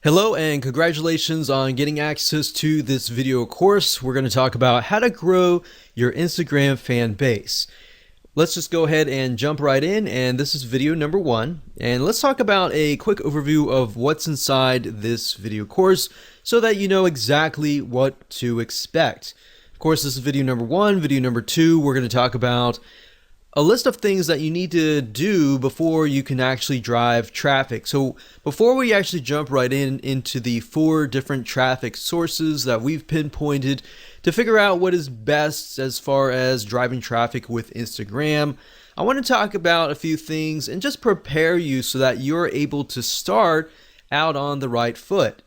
Hello and congratulations on getting access to this video course. We're going to talk about how to grow your Instagram fan base. Let's just go ahead and jump right in, and this is video number 1. And let's talk about a quick overview of what's inside this video course so that you know exactly what to expect. Of course, this is video number 1. Video number 2, we're going to talk about a list of things that you need to do before you can actually drive traffic. So before we actually jump right into the 4 different traffic sources that we've pinpointed to figure out what is best as far as driving traffic with Instagram, I want to talk about a few things and just prepare you so that you're able to start out on the right foot.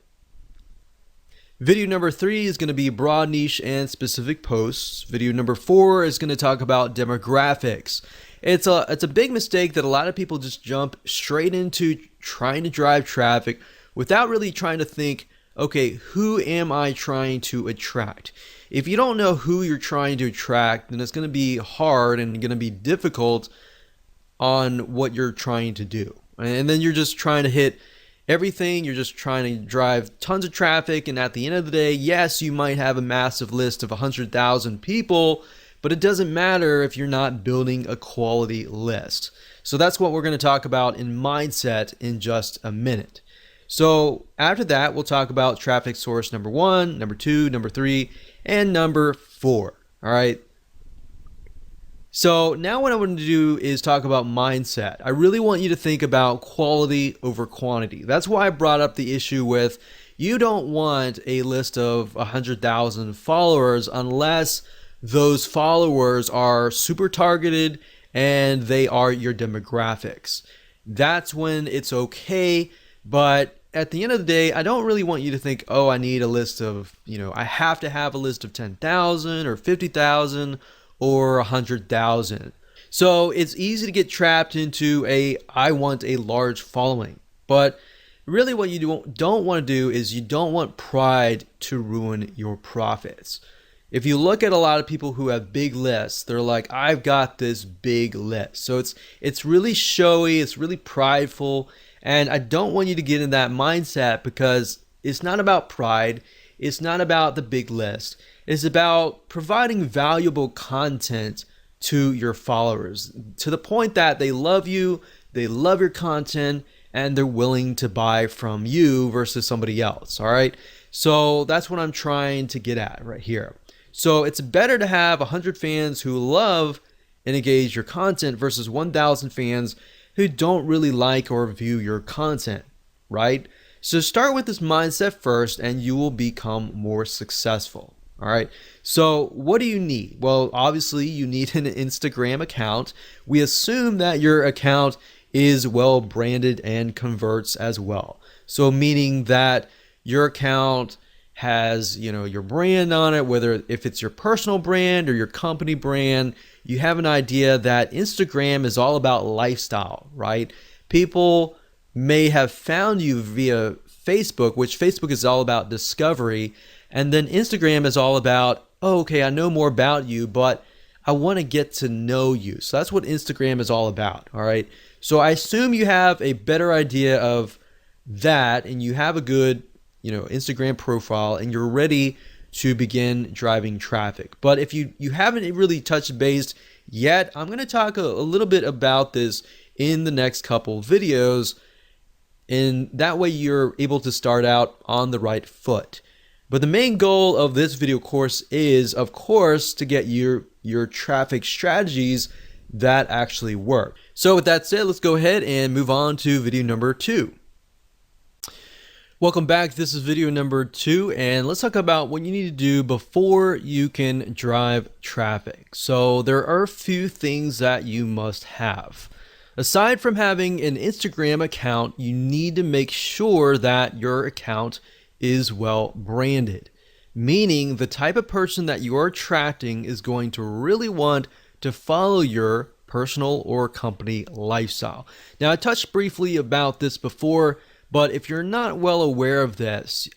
Video number 3 is going to be broad niche and specific posts. Video number 4 is going to talk about demographics. It's a big mistake that a lot of people just jump straight into trying to drive traffic without really trying to think, okay, who am I trying to attract? If you don't know who you're trying to attract, then it's going to be hard and going to be difficult on what you're trying to do. And then you're just trying to hit everything. You're just trying to drive tons of traffic, and at the end of the day, yes, you might have a massive list of 100,000 people, but it doesn't matter if you're not building a quality list. So that's what we're going to talk about in mindset in just a minute. So after that, we'll talk about traffic source number 1, number 2, number 3, and number 4. All right. So now what I want to do is talk about mindset. I really want you to think about quality over quantity. That's why I brought up the issue with you don't want a list of 100,000 followers unless those followers are super targeted and they are your demographics. That's when it's okay. But at the end of the day, I don't really want you to think, oh, I need a list of, I have to have a list of 10,000 or 50,000 or 100,000. So it's easy to get trapped into I want a large following. But really what you don't want to do is you don't want pride to ruin your profits. If you look at a lot of people who have big lists, they're like, I've got this big list. So it's really showy, it's really prideful, and I don't want you to get in that mindset because it's not about pride, it's not about the big list. It's about providing valuable content to your followers to the point that they love you, they love your content, and they're willing to buy from you versus somebody else. All right. So that's what I'm trying to get at right here. So it's better to have 100 fans who love and engage your content versus 1,000 fans who don't really like or view your content, right? So start with this mindset first and you will become more successful. All right. So what do you need? Well, obviously you need an Instagram account. We assume that your account is well branded and converts as well. So meaning that your account has, your brand on it, whether if it's your personal brand or your company brand, you have an idea that Instagram is all about lifestyle, right? People may have found you via Facebook, which Facebook is all about discovery. And then Instagram is all about, oh, okay, I know more about you, but I want to get to know you. So that's what Instagram is all about. All right. So I assume you have a better idea of that and you have a good, Instagram profile and you're ready to begin driving traffic. But if you haven't really touched base yet, I'm going to talk a little bit about this in the next couple videos. And that way you're able to start out on the right foot. But the main goal of this video course is, of course, to get your traffic strategies that actually work. So with that said, let's go ahead and move on to video number 2. Welcome back. This is video number 2, and let's talk about what you need to do before you can drive traffic. So there are a few things that you must have. Aside from having an Instagram account, you need to make sure that your account is well branded, meaning the type of person that you are attracting is going to really want to follow your personal or company lifestyle. Now, I touched briefly about this before, but if you're not well aware of this,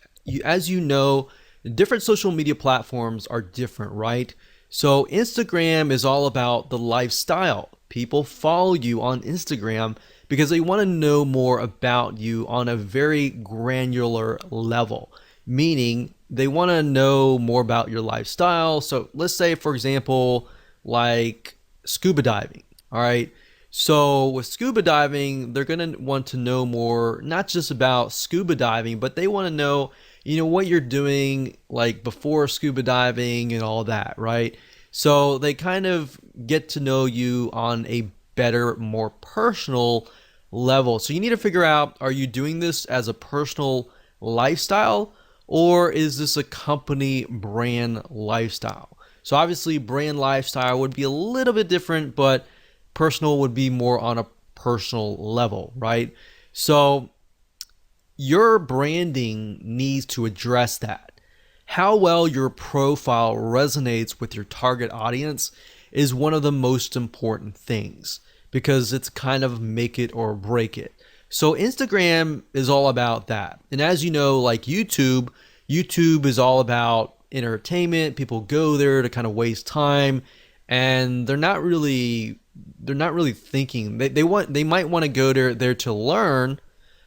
as you know, different social media platforms are different, right? So Instagram is all about the lifestyle. People follow you on Instagram because they want to know more about you on a very granular level, meaning they want to know more about your lifestyle. So let's say, for example, like scuba diving. All right. So with scuba diving, they're going to want to know more, not just about scuba diving, but they want to know, what you're doing like before scuba diving and all that, right? So they kind of get to know you on a better, more personal level. So you need to figure out, are you doing this as a personal lifestyle, or is this a company brand lifestyle? So obviously brand lifestyle would be a little bit different, but personal would be more on a personal level, right? So your branding needs to address that. How well your profile resonates with your target audience is one of the most important things, because it's kind of make it or break it. So Instagram is all about that. And as you know, like YouTube is all about entertainment. People go there to kind of waste time, and they're not really thinking. They might want to go there to learn,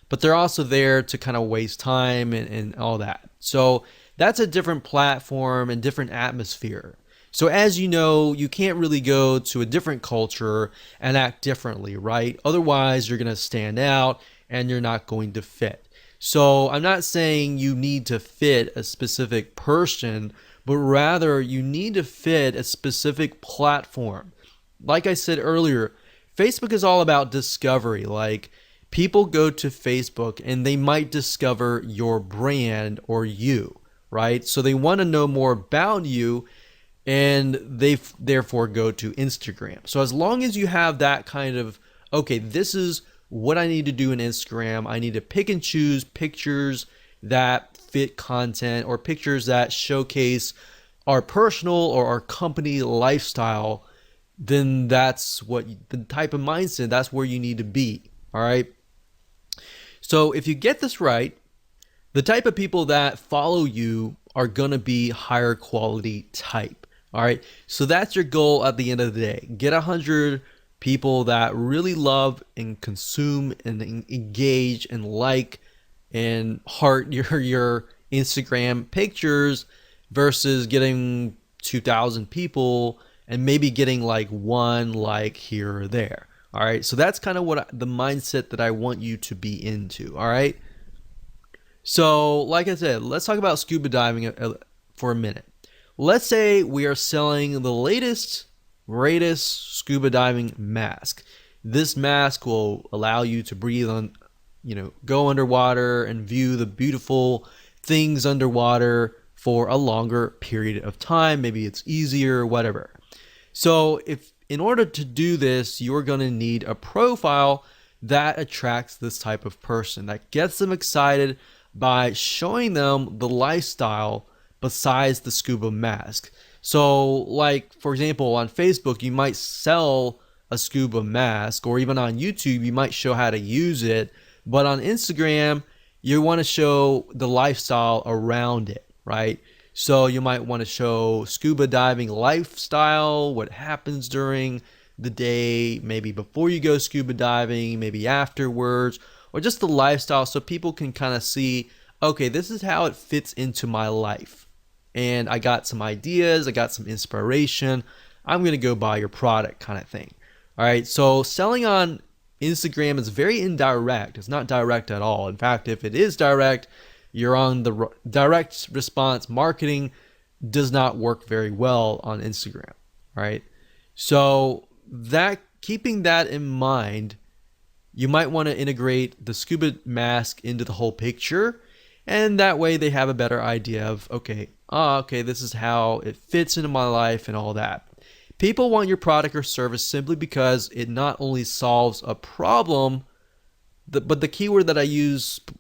but they're also there to kind of waste time and all that. So that's a different platform and different atmosphere. So as you know, you can't really go to a different culture and act differently, right? Otherwise, you're going to stand out and you're not going to fit. So I'm not saying you need to fit a specific person, but rather you need to fit a specific platform. Like I said earlier, Facebook is all about discovery. Like, people go to Facebook and they might discover your brand or you, right? So they want to know more about you, and they therefore go to Instagram. So as long as you have that kind of, okay, this is what I need to do in Instagram. I need to pick and choose pictures that fit content, or pictures that showcase our personal or our company lifestyle, then that's what the type of mindset, that's where you need to be. All right. So if you get this right, the type of people that follow you are going to be higher quality type. All right. So that's your goal at the end of the day. Get 100 people that really love and consume and engage and like and heart your Instagram pictures, versus getting 2,000 people and maybe getting like one like here or there. All right. So that's kind of the mindset that I want you to be into. All right. So like I said, let's talk about scuba diving for a minute. Let's say we are selling the latest, greatest scuba diving mask. This mask will allow you to breathe on, go underwater and view the beautiful things underwater for a longer period of time. Maybe it's easier, whatever. So in order to do this, you're going to need a profile that attracts this type of person, that gets them excited by showing them the lifestyle besides the scuba mask. So like, for example, on Facebook, you might sell a scuba mask, or even on YouTube, you might show how to use it. But on Instagram, you want to show the lifestyle around it, right? So you might want to show scuba diving lifestyle, what happens during the day, maybe before you go scuba diving, maybe afterwards, or just the lifestyle, so people can kind of see, okay, this is how it fits into my life. And I got some ideas, I got some inspiration, I'm going to go buy your product, kind of thing. All right, so selling on Instagram is very indirect. It's not direct at all. In fact, if it is direct, you're on the direct response marketing does not work very well on Instagram, right? So keeping that in mind, you might want to integrate the scuba mask into the whole picture, and that way they have a better idea of, okay, this is how it fits into my life and all that. People want your product or service simply because it not only solves a problem, but the keyword that I used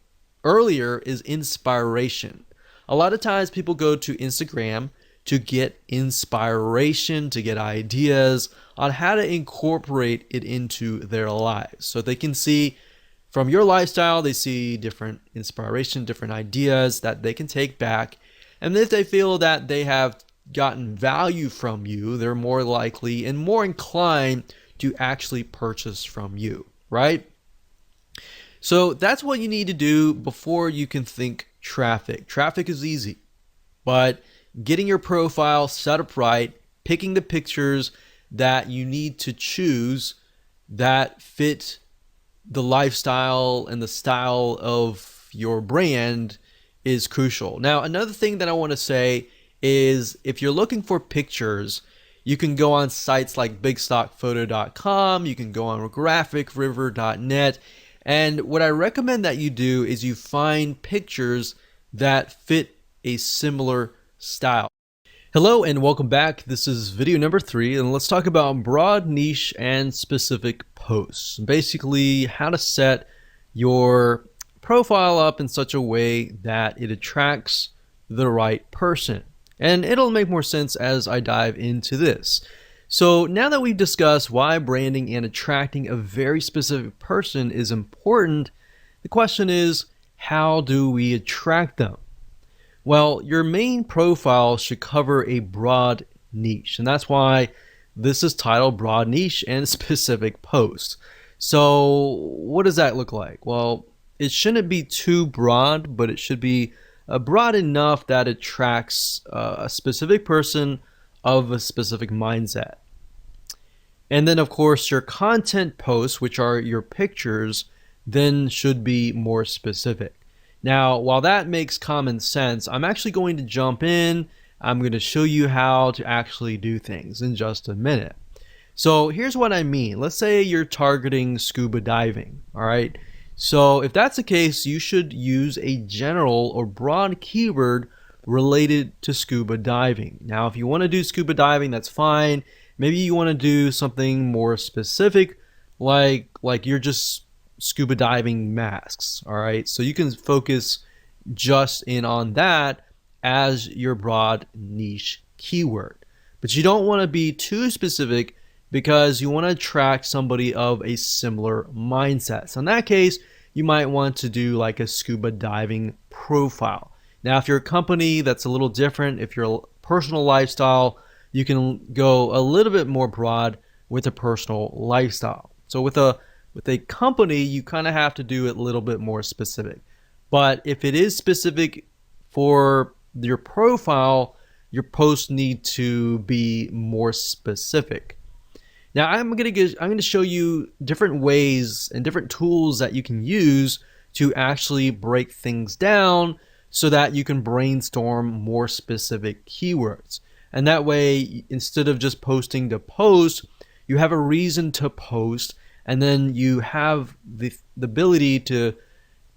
earlier is inspiration. A lot of times people go to Instagram to get inspiration, to get ideas on how to incorporate it into their lives. So they can see from your lifestyle, they see different inspiration, different ideas that they can take back. And if they feel that they have gotten value from you, they're more likely and more inclined to actually purchase from you, right? So that's what you need to do before you can think traffic. Traffic is easy, but getting your profile set up right, picking the pictures that you need to choose that fit the lifestyle and the style of your brand is crucial. Now, another thing that I want to say is if you're looking for pictures, you can go on sites like bigstockphoto.com, you can go on graphicriver.net, and what I recommend that you do is you find pictures that fit a similar style. Hello and welcome back. This is video number 3, and let's talk about broad niche and specific posts. Basically, how to set your profile up in such a way that it attracts the right person. And it'll make more sense as I dive into this. So now that we've discussed why branding and attracting a very specific person is important, the question is, how do we attract them? Well, your main profile should cover a broad niche, and that's why this is titled Broad Niche and Specific Post. So what does that look like? Well, it shouldn't be too broad, but it should be broad enough that it attracts a specific person of a specific mindset. And then, of course, your content posts, which are your pictures, then should be more specific. Now, while that makes common sense, I'm actually going to jump in. I'm going to show you how to actually do things in just a minute. So here's what I mean. Let's say you're targeting scuba diving, all right? So if that's the case, you should use a general or broad keyword related to scuba diving. Now, if you want to do scuba diving, that's fine. Maybe you want to do something more specific, like you're just scuba diving masks, all right? So you can focus just in on that as your broad niche keyword. But you don't want to be too specific because you want to attract somebody of a similar mindset. So in that case, you might want to do like a scuba diving profile. Now, if you're a company, that's a little different. If you're a personal lifestyle, you can go a little bit more broad with a personal lifestyle. So with a company, you kind of have to do it a little bit more specific. But if it is specific for your profile, your posts need to be more specific. Now, I'm going to show you different ways and different tools that you can use to actually break things down so that you can brainstorm more specific keywords. And that way, instead of just posting to post, you have a reason to post, and then you have the ability to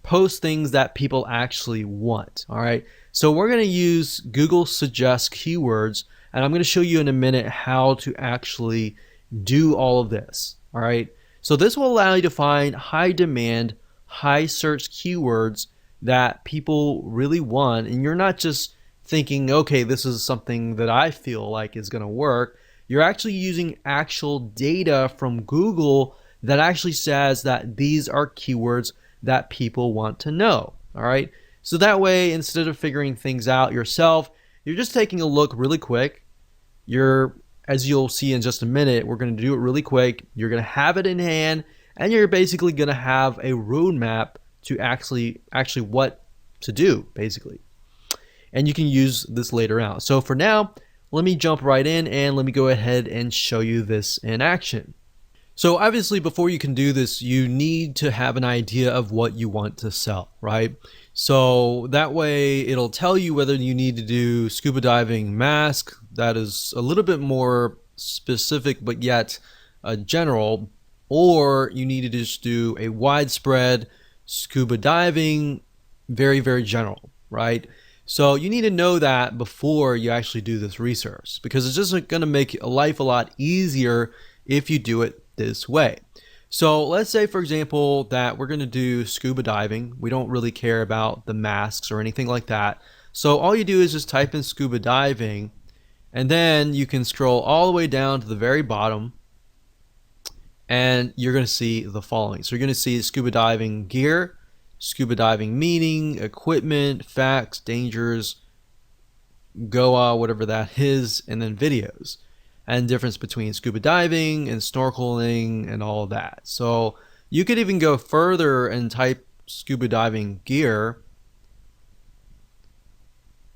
post things that people actually want. All right. So we're going to use Google Suggest keywords, and I'm going to show you in a minute how to actually do all of this. All right. So this will allow you to find high demand, high search keywords that people really want, and you're not just thinking, okay, this is something that I feel like is going to work. You're actually using actual data from Google that actually says that these are keywords that people want to know. All right. So that way, instead of figuring things out yourself, you're just taking a look really quick. As you'll see in just a minute, we're going to do it really quick. You're going to have it in hand, and you're basically going to have a roadmap to actually what to do, basically. And you can use this later on. So for now, let me jump right in and let me go ahead and show you this in action. So obviously, before you can do this, you need to have an idea of what you want to sell, right? So that way it'll tell you whether you need to do scuba diving mask, that is a little bit more specific but yet general, or you need to just do a widespread scuba diving, very, very general, right? So you need to know that before you actually do this research, because it's just going to make life a lot easier if you do it this way. So let's say, for example, that we're going to do scuba diving. We don't really care about the masks or anything like that. So all you do is just type in scuba diving, and then you can scroll all the way down to the very bottom, and you're going to see the following. So you're going to see scuba diving gear, scuba diving meaning, equipment, facts, dangers, Goa, whatever that is, and then videos, and difference between scuba diving and snorkeling and all of that. So You could even go further and type scuba diving gear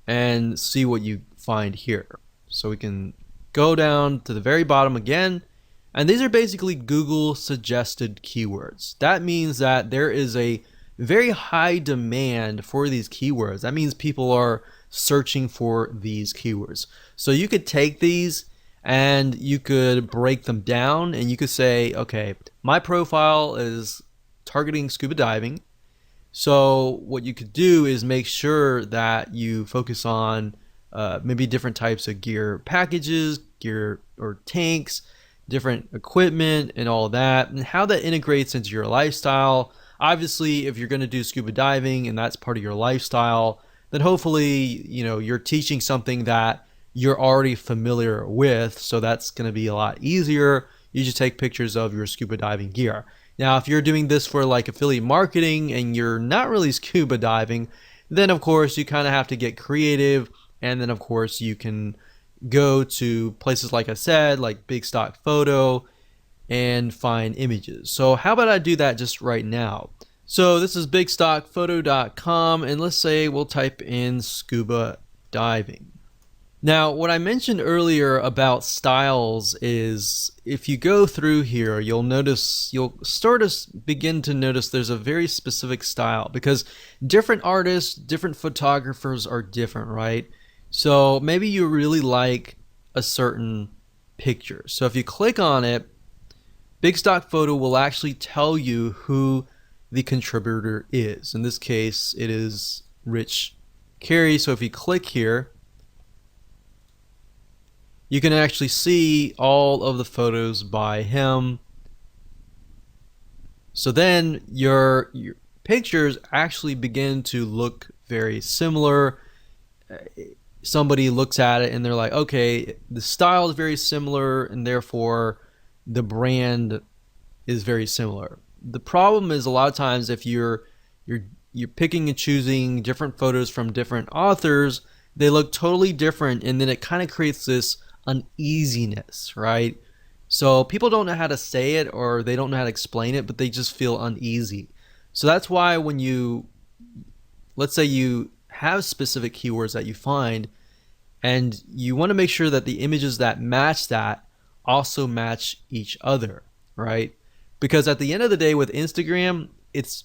and see what you find here. So we can go down to the very bottom again, and these are basically Google suggested keywords. That means that there is a very high demand for these keywords. That means people are searching for these keywords. So you could take these and you could break them down, and you could say, okay, my profile is targeting scuba diving. So what you could do is make sure that you focus on maybe different types of gear packages, gear or tanks, different equipment and all that, and how that integrates into your lifestyle. Obviously, if you're going to do scuba diving and that's part of your lifestyle, then hopefully, you're teaching something that you're already familiar with. So that's going to be a lot easier. You just take pictures of your scuba diving gear. Now, if you're doing this for like affiliate marketing and you're not really scuba diving, then of course you kind of have to get creative. And then of course you can go to places like I said, like Big Stock Photo, and find images. So how about I do that just right now? So this is bigstockphoto.com, and let's say we'll type in scuba diving. Now, what I mentioned earlier about styles is if you go through here, you'll begin to notice there's a very specific style, because different artists, different photographers are different, right? So maybe you really like a certain picture. So if you click on it, Big Stock Photo will actually tell you who the contributor is. In this case, it is Rich Carey. So if you click here, you can actually see all of the photos by him. So then your pictures actually begin to look very similar. Somebody looks at it and they're like, okay, the style is very similar and therefore the brand is very similar. The problem is a lot of times if you're picking and choosing different photos from different authors, they look totally different, and then it kind of creates this uneasiness, right? So people don't know how to say it, or they don't know how to explain it, but they just feel uneasy. So that's why when let's say you have specific keywords that you find, and you want to make sure that the images that match that also match each other, right? Because at the end of the day with Instagram, it's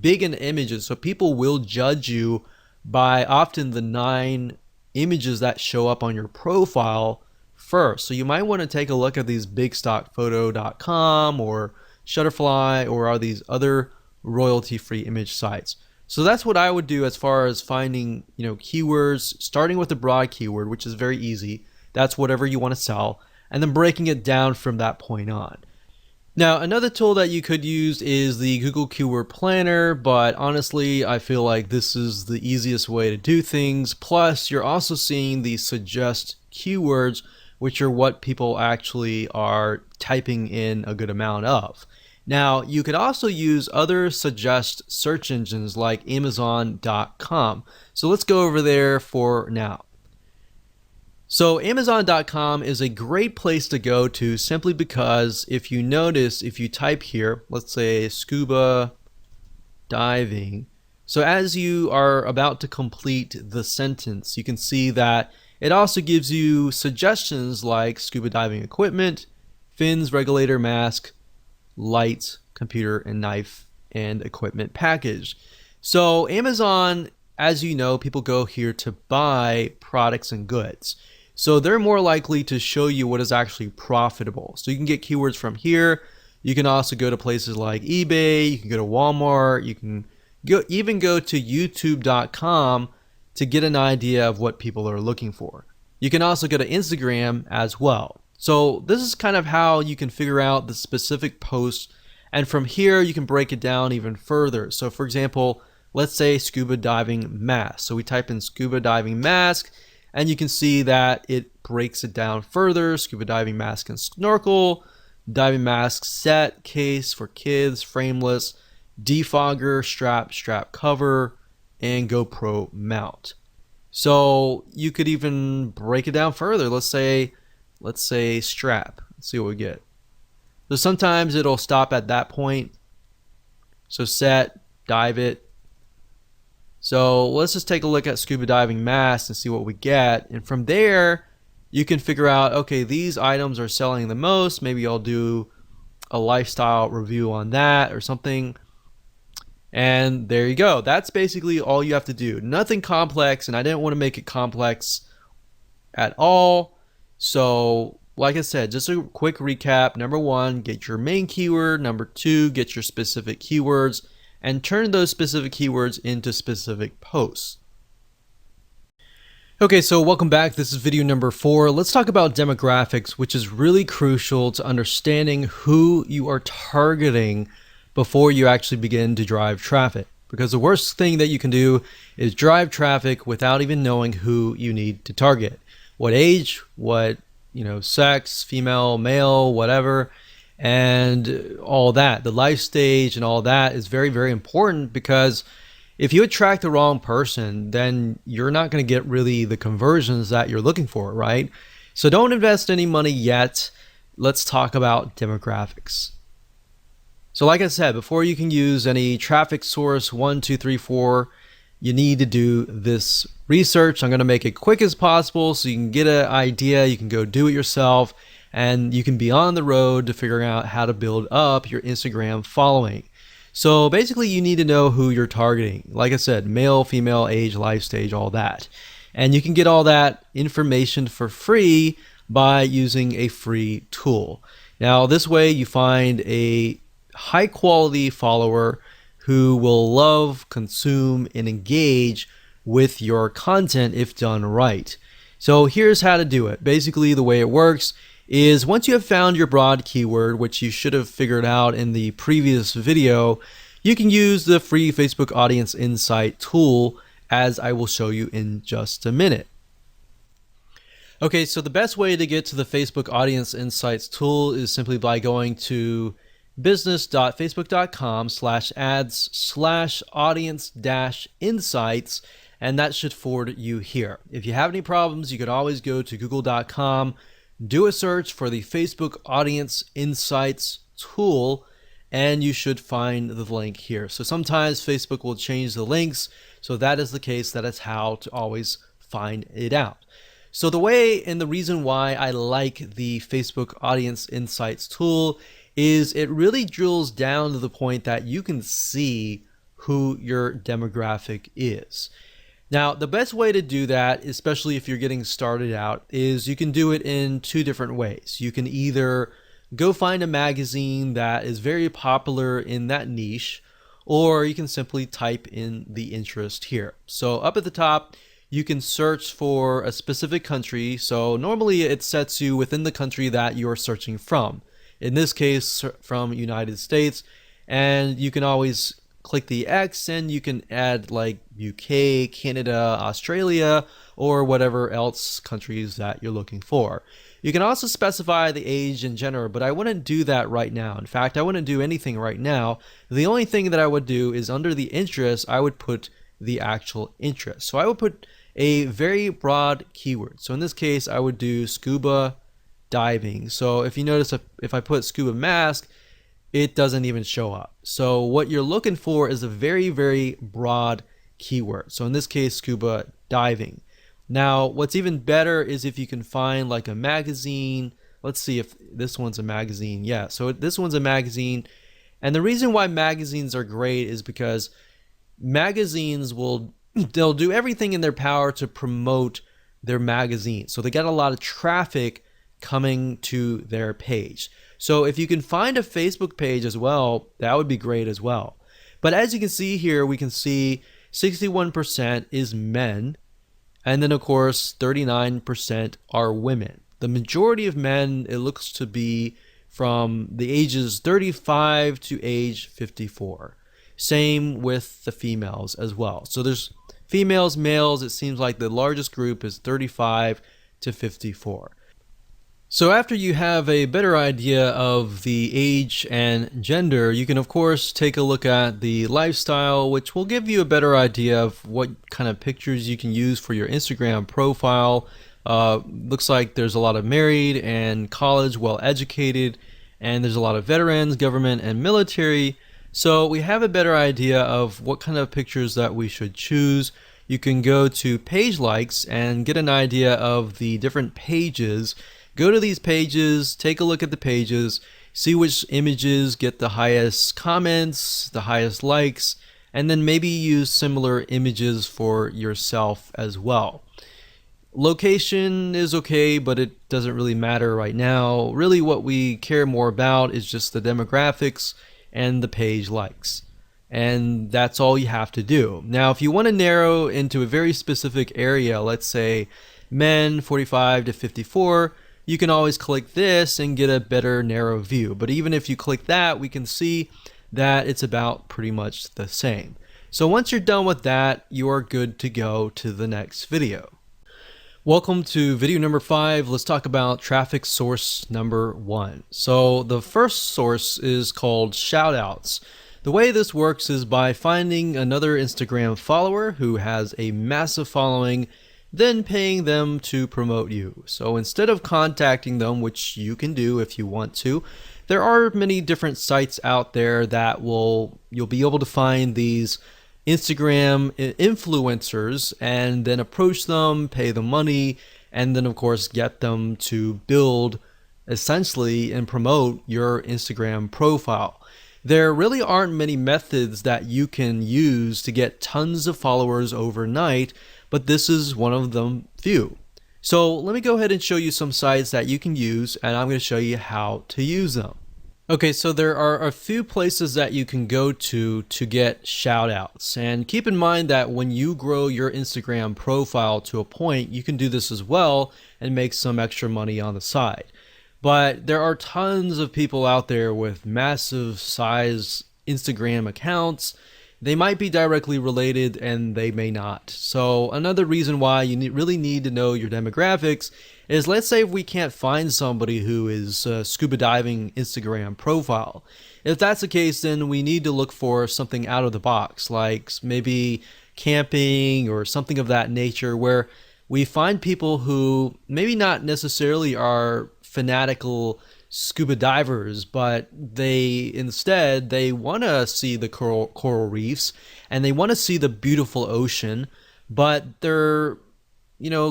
big in images, so people will judge you by often the 9 images that show up on your profile first. So you might want to take a look at these bigstockphoto.com or Shutterfly or all these other royalty-free image sites. So that's what I would do as far as finding, keywords, starting with the broad keyword, which is very easy. That's whatever you want to sell, and then breaking it down from that point on. Now, another tool that you could use is the Google Keyword Planner, but honestly, I feel like this is the easiest way to do things. Plus, you're also seeing the suggest keywords, which are what people actually are typing in a good amount of. Now, you could also use other suggest search engines like Amazon.com. So let's go over there for now. So Amazon.com is a great place to go to simply because if you notice, if you type here, let's say scuba diving. So as you are about to complete the sentence, you can see that it also gives you suggestions like scuba diving equipment, fins, regulator, mask, lights, computer, and knife and equipment package. So Amazon, as you know, people go here to buy products and goods. So they're more likely to show you what is actually profitable. So you can get keywords from here. You can also go to places like eBay. You can go to Walmart. You can even go to YouTube.com to get an idea of what people are looking for. You can also go to Instagram as well. So this is kind of how you can figure out the specific posts. And from here, you can break it down even further. So for example, let's say scuba diving mask. So we type in scuba diving mask, and you can see that it breaks it down further. Scuba diving mask and snorkel, diving mask set, case for kids, frameless, defogger, strap cover, and GoPro mount. So you could even break it down further. Let's say strap. Let's see what we get. So sometimes it'll stop at that point. So set, dive it. So let's just take a look at scuba diving masks and see what we get. And from there, you can figure out, okay, these items are selling the most. Maybe I'll do a lifestyle review on that or something. And there you go. That's basically all you have to do. Nothing complex, and I didn't want to make it complex at all. So like I said, just a quick recap. Number one, get your main keyword. Number two, get your specific keywords and turn those specific keywords into specific posts. Okay, so welcome back. This is video number 4. Let's talk about demographics, which is really crucial to understanding who you are targeting before you actually begin to drive traffic. Because the worst thing that you can do is drive traffic without even knowing who you need to target. What age, what, sex, female, male, whatever, and all that. The life stage and all that is very, very important, because if you attract the wrong person, then you're not going to get really the conversions that you're looking for, right? So don't invest any money yet. Let's talk about demographics. So like I said, before you can use any traffic source 1, 2, 3, 4, you need to do this research. I'm going to make it quick as possible so you can get an idea. You can go do it yourself, and you can be on the road to figuring out how to build up your Instagram following. So basically, you need to know who you're targeting. Like I said, male, female, age, life stage, all that. And you can get all that information for free by using a free tool. Now, this way you find a high quality follower who will love, consume, and engage with your content if done right. So here's how to do it. Basically, the way it works is once you have found your broad keyword, which you should have figured out in the previous video, you can use the free Facebook Audience Insight tool, as I will show you in just a minute. Okay, so the best way to get to the Facebook Audience Insights tool is simply by going to business.facebook.com/ads/audience-insights, and that should forward you here. If you have any problems, you could always go to google.com, do a search for the Facebook Audience Insights tool, and you should find the link here. So sometimes Facebook will change the links. So that is the case. That is how to always find it out. So the way and the reason why I like the Facebook Audience Insights tool is it really drills down to the point that you can see who your demographic is. Now, the best way to do that, especially if you're getting started out, is you can do it in two different ways. You can either go find a magazine that is very popular in that niche, or you can simply type in the interest here. So up at the top, you can search for a specific country. So normally it sets you within the country that you're searching from. In this case, from United States, and you can always click the X and you can add like UK, Canada, Australia, or whatever else countries that you're looking for. You can also specify the age and gender, but I wouldn't do that right now. In fact, I wouldn't do anything right now. The only thing that I would do is under the interest, I would put the actual interest. So I would put a very broad keyword. So in this case, I would do scuba diving. So if you notice, if I put scuba mask, it doesn't even show up. So what you're looking for is a very, very broad keyword. So in this case, scuba diving. Now, what's even better is if you can find like a magazine. Let's see if this one's a magazine. Yeah, so this one's a magazine. And the reason why magazines are great is because magazines they'll do everything in their power to promote their magazine. So they get a lot of traffic coming to their page. So if you can find a Facebook page as well, that would be great as well. But as you can see here, we can see 61% is men. And then of course, 39% are women. The majority of men, it looks to be from the ages 35 to age 54. Same with the females as well. So there's females, males, it seems like the largest group is 35 to 54. So after you have a better idea of the age and gender, you can of course take a look at the lifestyle, which will give you a better idea of what kind of pictures you can use for your Instagram profile. Looks like there's a lot of married and college, well educated, and there's a lot of veterans, government, and military. So we have a better idea of what kind of pictures that we should choose. You can go to page likes and get an idea of the different pages. Go to these pages, take a look at the pages, see which images get the highest comments, the highest likes, and then maybe use similar images for yourself as well. Location is okay, but it doesn't really matter right now. Really what we care more about is just the demographics and the page likes. And that's all you have to do. Now, if you want to narrow into a very specific area, let's say men 45 to 54, you can always click this and get a better narrow view. But even if you click that, we can see that it's about pretty much the same. So once you're done with that, you are good to go to the next video. Welcome to video number 5. Let's talk about traffic source number 1. So the first source is called shoutouts. The way this works is by finding another Instagram follower who has a massive following, then paying them to promote you. So instead of contacting them, which you can do if you want to, there are many different sites out there that you'll be able to find these Instagram influencers and then approach them, pay them money, and then of course get them to build essentially and promote your Instagram profile. There really aren't many methods that you can use to get tons of followers overnight, but this is one of them few. So let me go ahead and show you some sites that you can use, and I'm going to show you how to use them. Okay, so there are a few places that you can go to get shout outs. And keep in mind that when you grow your Instagram profile to a point, you can do this as well and make some extra money on the side. But there are tons of people out there with massive size Instagram accounts. They might be directly related and they may not. So another reason why you really need to know your demographics is, let's say if we can't find somebody who is a scuba diving Instagram profile. If that's the case, then we need to look for something out of the box, like maybe camping or something of that nature, where we find people who maybe not necessarily are fanatical scuba divers, but they want to see the coral reefs and they want to see the beautiful ocean, but they're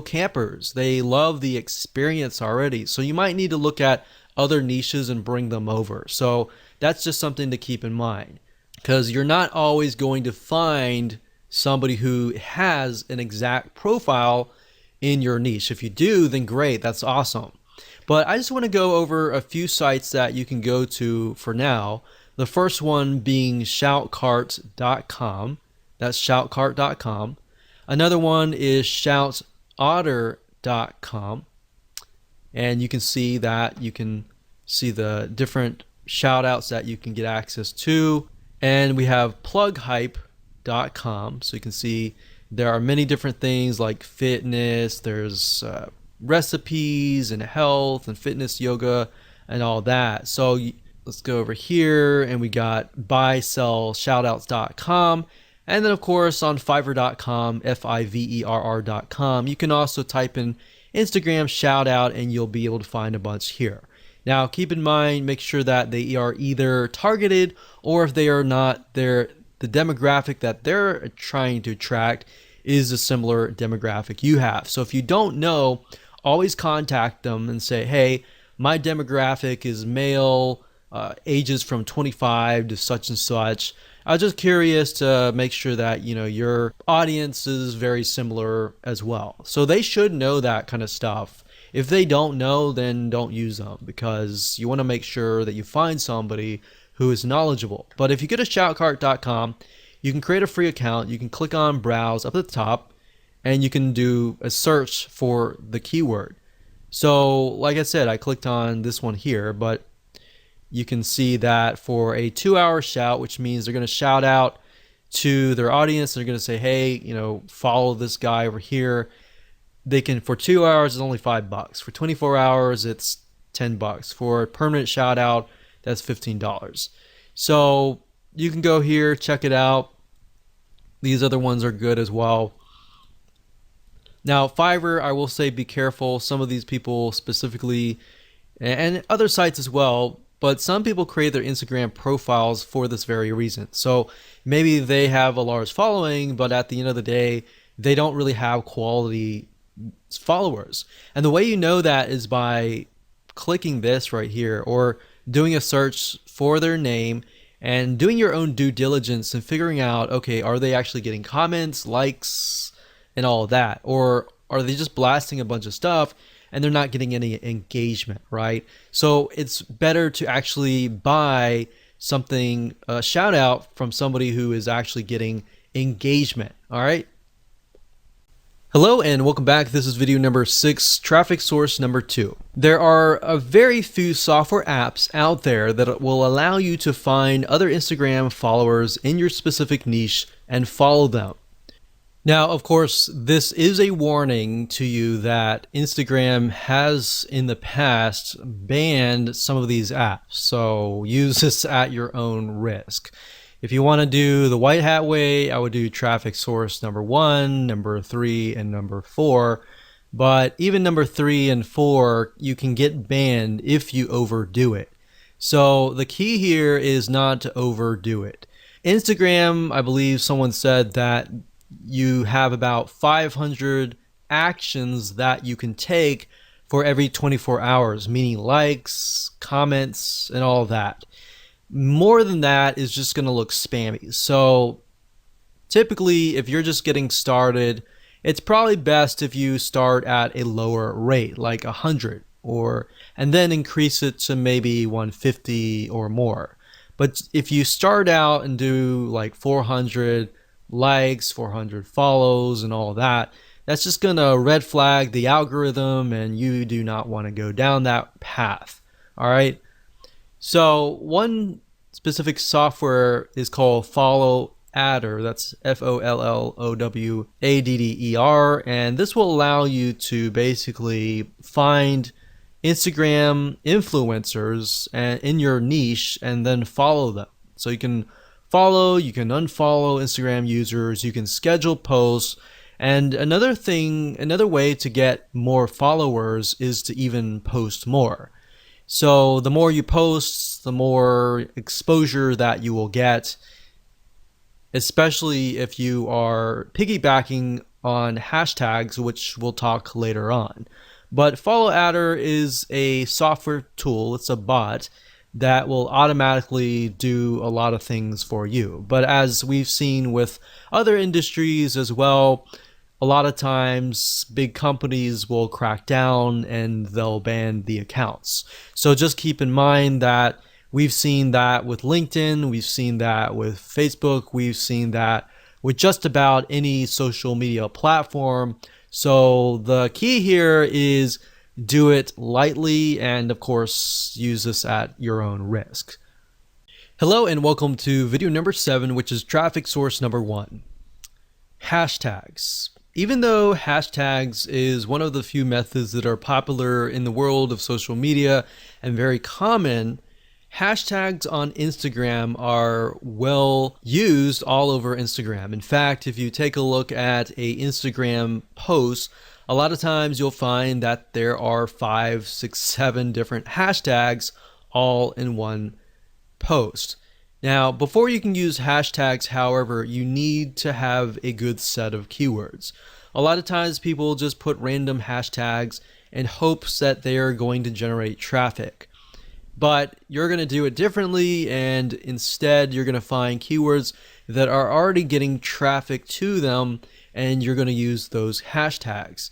campers. They love the experience already. So you might need to look at other niches and bring them over. So that's just something to keep in mind, because you're not always going to find somebody who has an exact profile in your niche. If you do, then great, that's awesome. But I just want to go over a few sites that you can go to for now. The first one being shoutcart.com. That's shoutcart.com. Another one is shoutotter.com. And you can see the different shout outs that you can get access to. And we have plughype.com. So you can see there are many different things like fitness, there's recipes and health and fitness, yoga, and all that. So let's go over here and we got buysellshoutouts.com. And then of course on fiverr.com, fiverr.com, you can also type in Instagram shout out and you'll be able to find a bunch here. Now keep in mind, make sure that they are either targeted, or if they are not, the demographic that they're trying to attract is a similar demographic you have. So if you don't know, always contact them and say, hey, my demographic is male, ages from 25 to such and such. I was just curious to make sure that your audience is very similar as well. So they should know that kind of stuff. If they don't know, then don't use them, because you want to make sure that you find somebody who is knowledgeable. But if you go to shoutcart.com, you can create a free account. You can click on browse up at the top, and you can do a search for the keyword. So like I said, I clicked on this one here, but you can see that for a 2-hour shout, which means they're going to shout out to their audience. They're going to say, hey, follow this guy over here. They can, for 2 hours, it's only $5. For 24 hours, it's $10. For a permanent shout out, that's $15. So you can go here, check it out. These other ones are good as well. Now, Fiverr, I will say be careful. Some of these people specifically, and other sites as well, but some people create their Instagram profiles for this very reason. So maybe they have a large following, but at the end of the day, they don't really have quality followers. And the way you know that is by clicking this right here or doing a search for their name and doing your own due diligence and figuring out, okay, are they actually getting comments, likes, and all of that? Or are they just blasting a bunch of stuff and they're not getting any engagement, right? So it's better to actually buy something, a shout out from somebody who is actually getting engagement, all right? Hello and welcome back. This is video number 6, traffic source number 2. There are a very few software apps out there that will allow you to find other Instagram followers in your specific niche and follow them. Now, of course, this is a warning to you that Instagram has in the past banned some of these apps. So use this at your own risk. If you want to do the white hat way, I would do traffic source number 1, number 3, and number 4. But even number 3 and 4, you can get banned if you overdo it. So the key here is not to overdo it. Instagram, I believe someone said that you have about 500 actions that you can take for every 24 hours, meaning likes, comments, and all that. More than that is just going to look spammy. So typically, if you're just getting started, it's probably best if you start at a lower rate, like 100, and then increase it to maybe 150 or more. But if you start out and do like 400 likes, 400 follows, and all that, that's just going to red flag the algorithm, and you do not want to go down that path. All right. So one specific software is called Follow Adder. That's FOLLOWADDER, and this will allow you to basically find Instagram influencers in your niche and then follow them. So you can follow, you can unfollow Instagram users, you can schedule posts, and another way to get more followers is to even post more. So the more you post, the more exposure that you will get, especially if you are piggybacking on hashtags, which we'll talk later on. But Follow Adder is a software tool, it's a bot that will automatically do a lot of things for you. But as we've seen with other industries as well, a lot of times big companies will crack down and they'll ban the accounts. So just keep in mind that we've seen that with LinkedIn, we've seen that with Facebook, we've seen that with just about any social media platform. So the key here is do it lightly and of course use this at your own risk. Hello and welcome to video number 7, which is traffic source number 1. Hashtags. Even though hashtags is one of the few methods that are popular in the world of social media and very common, hashtags on Instagram are well used all over Instagram. In fact, if you take a look at a Instagram post, a lot of times you'll find that there are 5, 6, 7 different hashtags all in one post. Now, before you can use hashtags, however, you need to have a good set of keywords. A lot of times people just put random hashtags in hopes that they are going to generate traffic. But you're going to do it differently, and instead you're going to find keywords that are already getting traffic to them, and you're going to use those hashtags.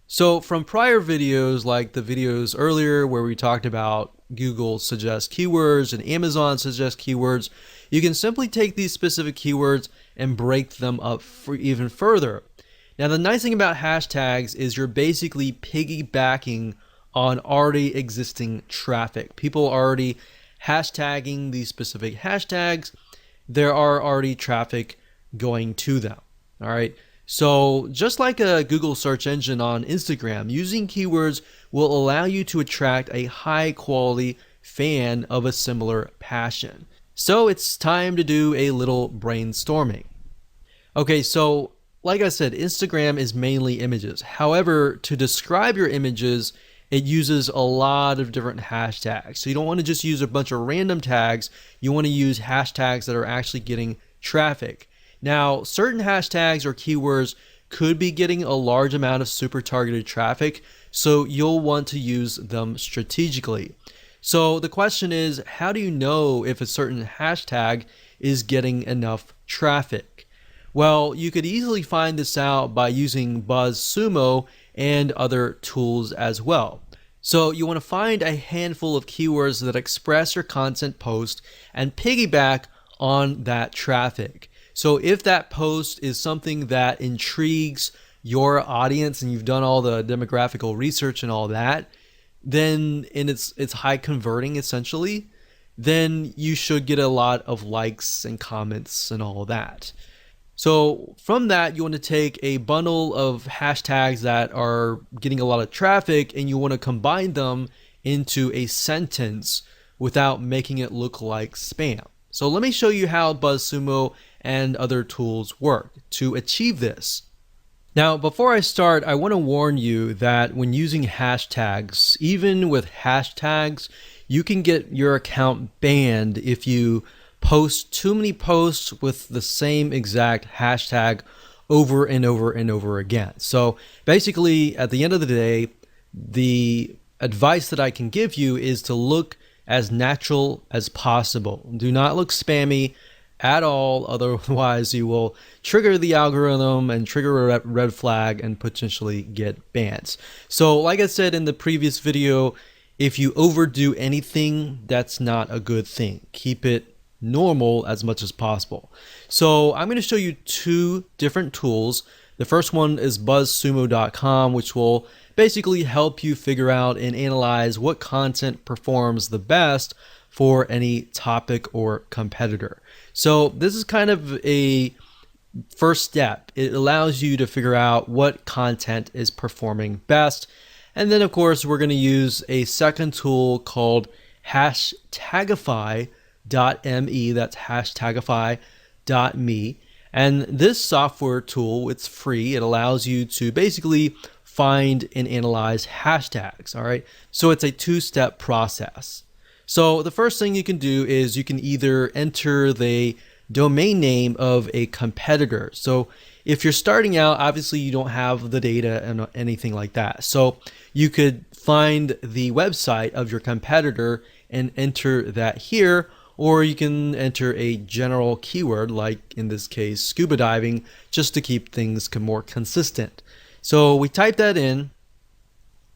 So from prior videos, like the videos earlier where we talked about Google suggest keywords and Amazon suggest keywords, you can simply take these specific keywords and break them up for even further. Now, the nice thing about hashtags is you're basically piggybacking on already existing traffic. People are already hashtagging these specific hashtags. There are already traffic going to them. All right. So just like a Google search engine on Instagram, using keywords will allow you to attract a high quality fan of a similar passion. So it's time to do a little brainstorming. Okay, so like I said, Instagram is mainly images. However, to describe your images it uses a lot of different hashtags. So you don't want to just use a bunch of random tags. You want to use hashtags that are actually getting traffic. Now, certain hashtags or keywords could be getting a large amount of super targeted traffic, so you'll want to use them strategically. So the question is, how do you know if a certain hashtag is getting enough traffic? Well, you could easily find this out by using BuzzSumo and other tools as well. So you want to find a handful of keywords that express your content post and piggyback on that traffic. So if that post is something that intrigues your audience and you've done all the demographical research and all that, then and it's high converting essentially, then you should get a lot of likes and comments and all that. So from that, you want to take a bundle of hashtags that are getting a lot of traffic and you want to combine them into a sentence without making it look like spam. So let me show you how BuzzSumo and other tools work to achieve this. Now, before I start, I want to warn you that when using hashtags, even with hashtags, you can get your account banned if you post too many posts with the same exact hashtag over and over and over again. So basically, at the end of the day, the advice that I can give you is to look as natural as possible. Do not look spammy at all, otherwise you will trigger the algorithm and trigger a red flag and potentially get bans. So like I said in the previous video, if you overdo anything, that's not a good thing. Keep it normal as much as possible. So I'm going to show you two different tools. The first one is buzzsumo.com, which will basically help you figure out and analyze what content performs the best for any topic or competitor. So this is kind of a first step. It allows you to figure out what content is performing best. And then of course, we're going to use a second tool called hashtagify.me. That's hashtagify.me. And this software tool, it's free. It allows you to basically find and analyze hashtags. All right. So it's a two-step process. So the first thing you can do is you can either enter the domain name of a competitor. So if you're starting out, obviously you don't have the data and anything like that. So you could find the website of your competitor and enter that here, or you can enter a general keyword, like in this case, scuba diving, just to keep things more consistent. So we type that in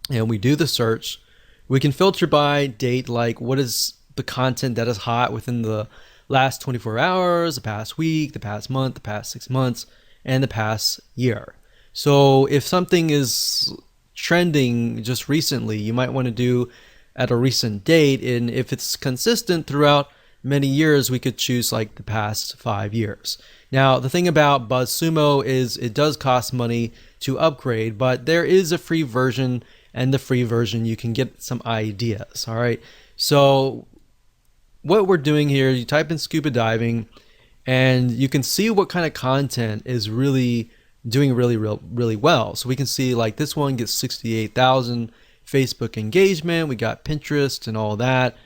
and we do the search. We can filter by date, like what is the content that is hot within the last 24 hours, the past week, the past month, the past 6 months, and the past year. So if something is trending just recently, you might want to do at a recent date. And if it's consistent throughout many years, we could choose like the past 5 years. Now, the thing about BuzzSumo is it does cost money to upgrade, but there is a free version, and the free version you can get some ideas. All right. So what we're doing here, you type in scuba diving and you can see what kind of content is really doing really well. So we can see like this one gets 68,000 Facebook engagement. We got Pinterest and all that.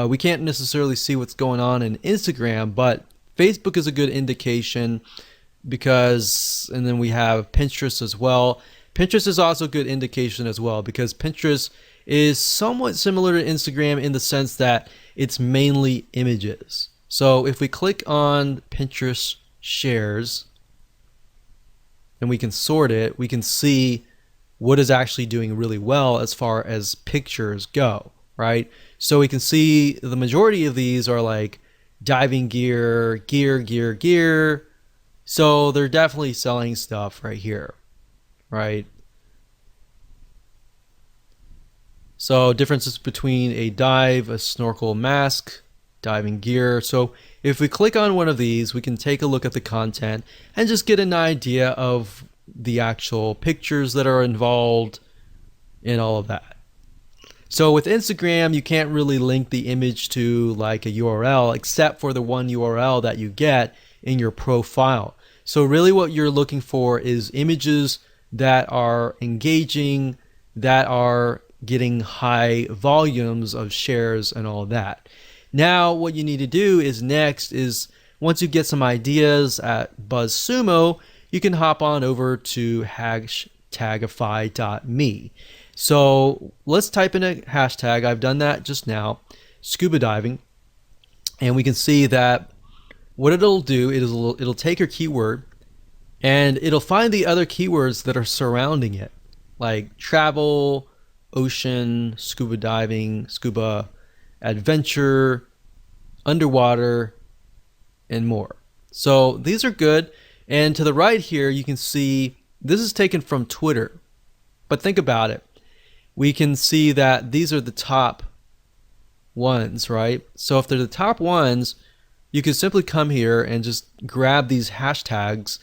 We can't necessarily see what's going on in Instagram, but Facebook is a good indication because, and then we have Pinterest as well. Pinterest is also a good indication as well because Pinterest is somewhat similar to Instagram in the sense that it's mainly images. So if we click on Pinterest shares and we can sort it, we can see what is actually doing really well as far as pictures go, right? So we can see the majority of these are like diving gear. So they're definitely selling stuff right here, right? So differences between a dive, a snorkel mask, diving gear. So if we click on one of these, we can take a look at the content and just get an idea of the actual pictures that are involved in all of that. So with Instagram, you can't really link the image to like a URL except for the one URL that you get in your profile. So really what you're looking for is images that are engaging, that are getting high volumes of shares and all that. Now what you need to do is next is once you get some ideas at BuzzSumo, you can hop on over to hashtagify.me. So let's type in a hashtag. I've done that just now, scuba diving, and we can see that what it'll do is it'll take your keyword and it'll find the other keywords that are surrounding it, like travel, ocean, scuba diving, scuba adventure, underwater, and more. So these are good. And to the right here, you can see this is taken from Twitter. But think about it. We can see that these are the top ones, right? So if they're the top ones, you can simply come here and just grab these hashtags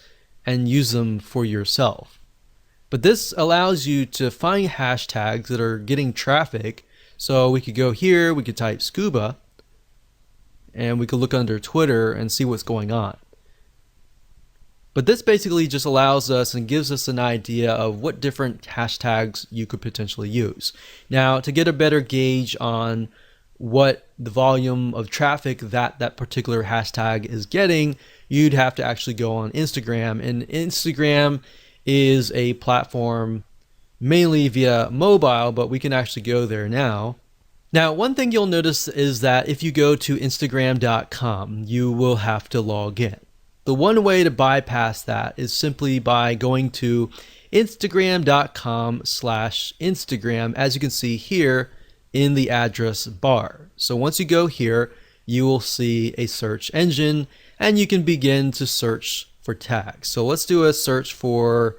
and use them for yourself. But this allows you to find hashtags that are getting traffic. So we could go here, we could type scuba, and we could look under Twitter and see what's going on. But this basically just allows us and gives us an idea of what different hashtags you could potentially use. Now, to get a better gauge on what the volume of traffic that particular hashtag is getting, you'd have to actually go on Instagram. And Instagram is a platform mainly via mobile, but we can actually go there now. Now, one thing you'll notice is that if you go to Instagram.com, you will have to log in. The one way to bypass that is simply by going to Instagram.com/Instagram, as you can see here in the address bar. So once you go here, you will see a search engine and you can begin to search for tags. So let's do a search for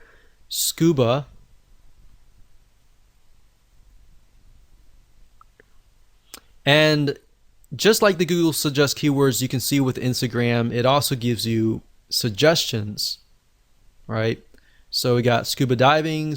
scuba. And just like the Google Suggest keywords, you can see with Instagram, it also gives you suggestions, right? So we got scuba diving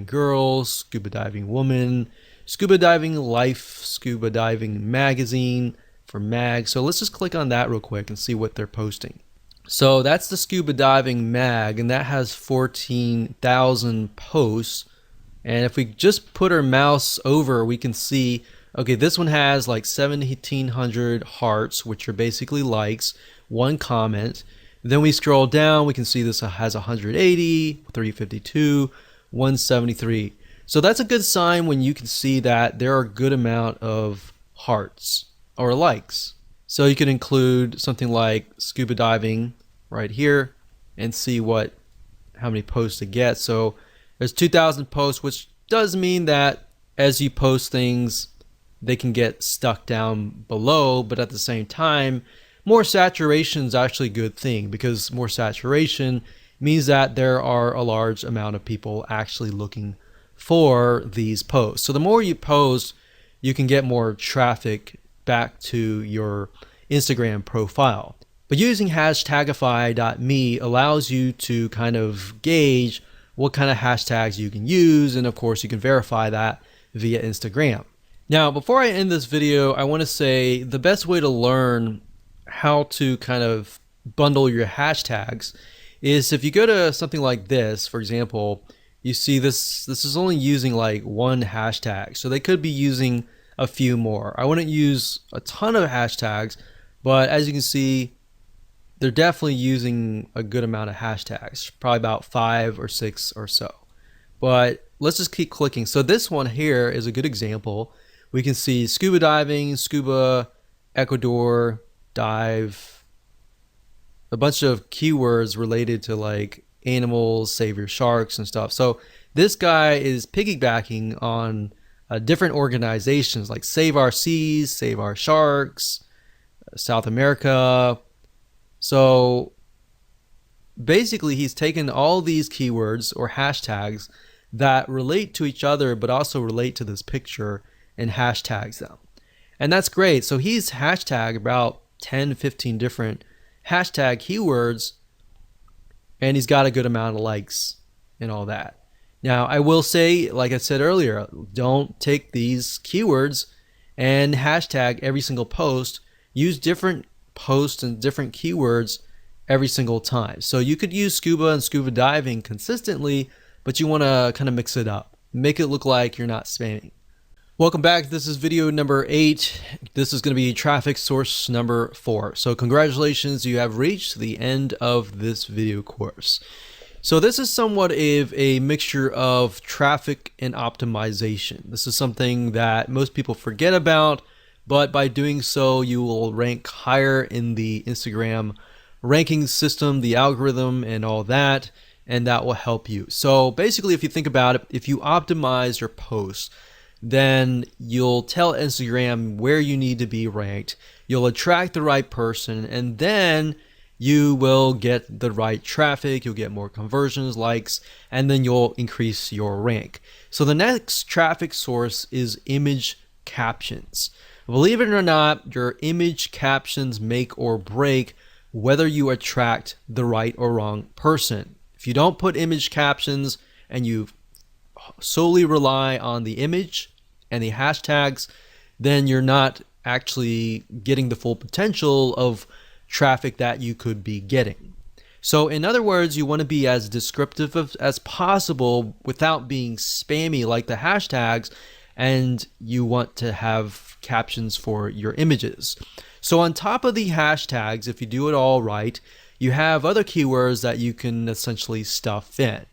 girls, scuba diving woman, scuba diving life, scuba diving magazine for mag. So let's just click on that real quick and see what they're posting. So that's the scuba diving mag, and that has 14,000 posts. And if we just put our mouse over, we can see, okay, this one has like 1,700 hearts, which are basically likes, one comment. Then we scroll down, we can see this has 180, 352, 173. So that's a good sign when you can see that there are a good amount of hearts or likes. So you can include something like scuba diving right here and see how many posts it gets. So there's 2,000 posts, which does mean that as you post things, they can get stuck down below, but at the same time, more saturation is actually a good thing, because more saturation means that there are a large amount of people actually looking for these posts. So the more you post, you can get more traffic back to your Instagram profile. But using hashtagify.me allows you to kind of gauge what kind of hashtags you can use, and of course you can verify that via Instagram. Now, before I end this video, I want to say the best way to learn how to kind of bundle your hashtags is if you go to something like this. For example, you see this is only using like one hashtag, so they could be using a few more. I wouldn't use a ton of hashtags, but as you can see, they're definitely using a good amount of hashtags, probably about 5 or 6 or so. But let's just keep clicking. So this one here is a good example. We can see scuba diving, scuba, Ecuador, dive, a bunch of keywords related to like animals, save your sharks and stuff. So this guy is piggybacking on different organizations like Save Our Seas, Save Our Sharks, South America. So basically he's taken all these keywords or hashtags that relate to each other but also relate to this picture and hashtags them. And that's great. So he's hashtagged about 10, 15 different hashtag keywords, and he's got a good amount of likes and all that. Now, I will say, like I said earlier, don't take these keywords and hashtag every single post. Use different posts and different keywords every single time. So you could use scuba and scuba diving consistently, but you want to kind of mix it up. Make it look like you're not spamming. Welcome back. This is video number 8. This is going to be traffic source number 4. So congratulations, you have reached the end of this video course. So this is somewhat of a mixture of traffic and optimization. This is something that most people forget about, but by doing so, you will rank higher in the Instagram ranking system, the algorithm, and all that, and that will help you. So basically, if you think about it, if you optimize your posts, then you'll tell Instagram where you need to be ranked. You'll attract the right person, and then you will get the right traffic. You'll get more conversions, likes, and then you'll increase your rank. So the next traffic source is image captions. Believe it or not, your image captions make or break whether you attract the right or wrong person. If you don't put image captions and you solely rely on the image and the hashtags, then you're not actually getting the full potential of traffic that you could be getting. So in other words, you want to be as descriptive as possible without being spammy like the hashtags, and you want to have captions for your images. So on top of the hashtags, if you do it all right, you have other keywords that you can essentially stuff in.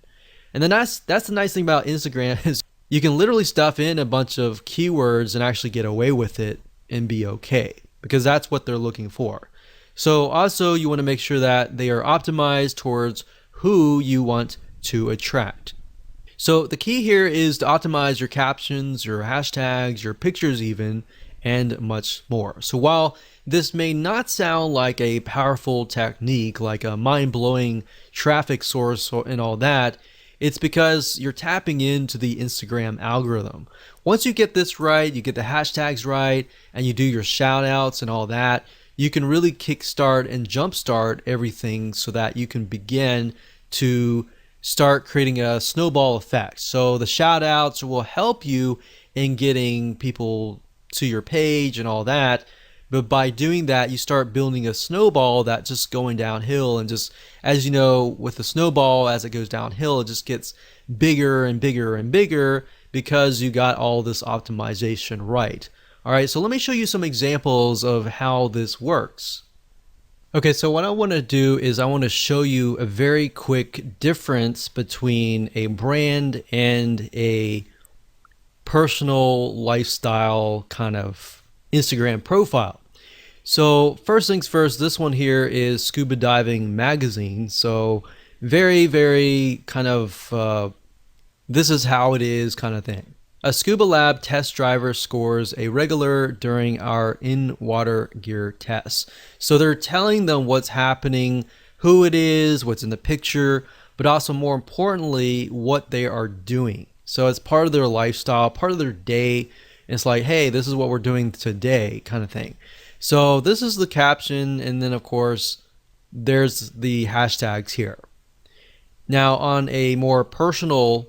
And then that's the nice thing about Instagram is you can literally stuff in a bunch of keywords and actually get away with it and be okay, because that's what they're looking for. So also you want to make sure that they are optimized towards who you want to attract. So the key here is to optimize your captions, your hashtags, your pictures even, and much more. So while this may not sound like a powerful technique, like a mind-blowing traffic source and all that, it's because you're tapping into the Instagram algorithm. Once you get this right, you get the hashtags right, and you do your shout outs and all that, you can really kickstart and jumpstart everything so that you can begin to start creating a snowball effect. So the shout outs will help you in getting people to your page and all that. But by doing that, you start building a snowball that's just going downhill. And just, as you know, with the snowball, as it goes downhill, it just gets bigger and bigger and bigger because you got all this optimization right. All right, so let me show you some examples of how this works. Okay, so what I want to do is I want to show you a very quick difference between a brand and a personal lifestyle kind of Instagram profile. So first things first, this one here is Scuba Diving Magazine. So very, very kind of this is how it is kind of thing. A scuba lab test driver scores a regular during our in-water gear tests. So they're telling them what's happening, who it is, what's in the picture, but also more importantly, what they are doing. So it's part of their lifestyle, part of their day. It's like, hey, this is what we're doing today kind of thing. So this is the caption, and then of course, there's the hashtags here. Now on a more personal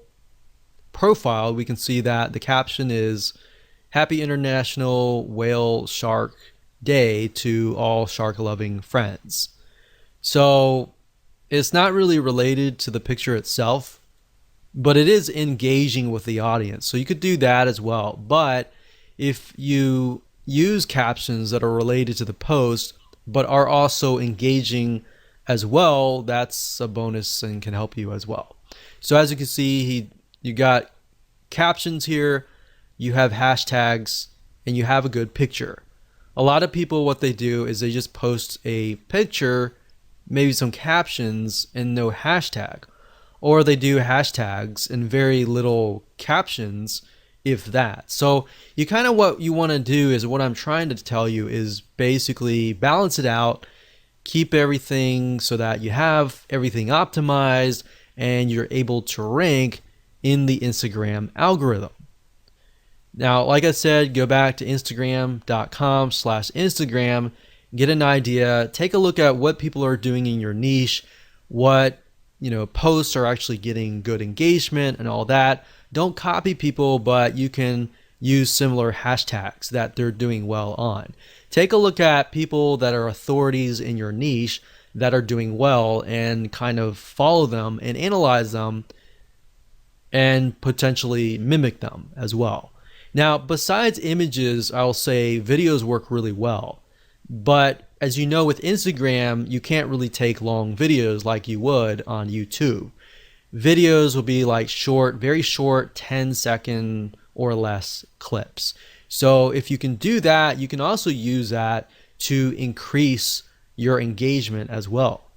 profile, we can see that the caption is Happy International Whale Shark Day to all shark loving friends. So it's not really related to the picture itself, but it is engaging with the audience. So you could do that as well. But if you use captions that are related to the post but are also engaging as well, that's a bonus and can help you as well. So as you can see, you got captions here, you have hashtags, and you have a good picture. A lot of people, what they do is they just post a picture, maybe some captions, and no hashtag. Or they do hashtags and very little captions, if that. So you kind of, what you want to do is, what I'm trying to tell you is basically balance it out, keep everything so that you have everything optimized and you're able to rank in the Instagram algorithm. Now, like I said, go back to instagram.com/Instagram, get an idea, take a look at what people are doing in your niche, what posts are actually getting good engagement and all that. Don't copy people, but you can use similar hashtags that they're doing well on. Take a look at people that are authorities in your niche that are doing well and kind of follow them and analyze them and potentially mimic them as well. Now, besides images, I'll say videos work really well. But as you know, with Instagram, you can't really take long videos like you would on YouTube. Videos will be like short, very short, 10-second or less clips. So if you can do that, you can also use that to increase your engagement as well.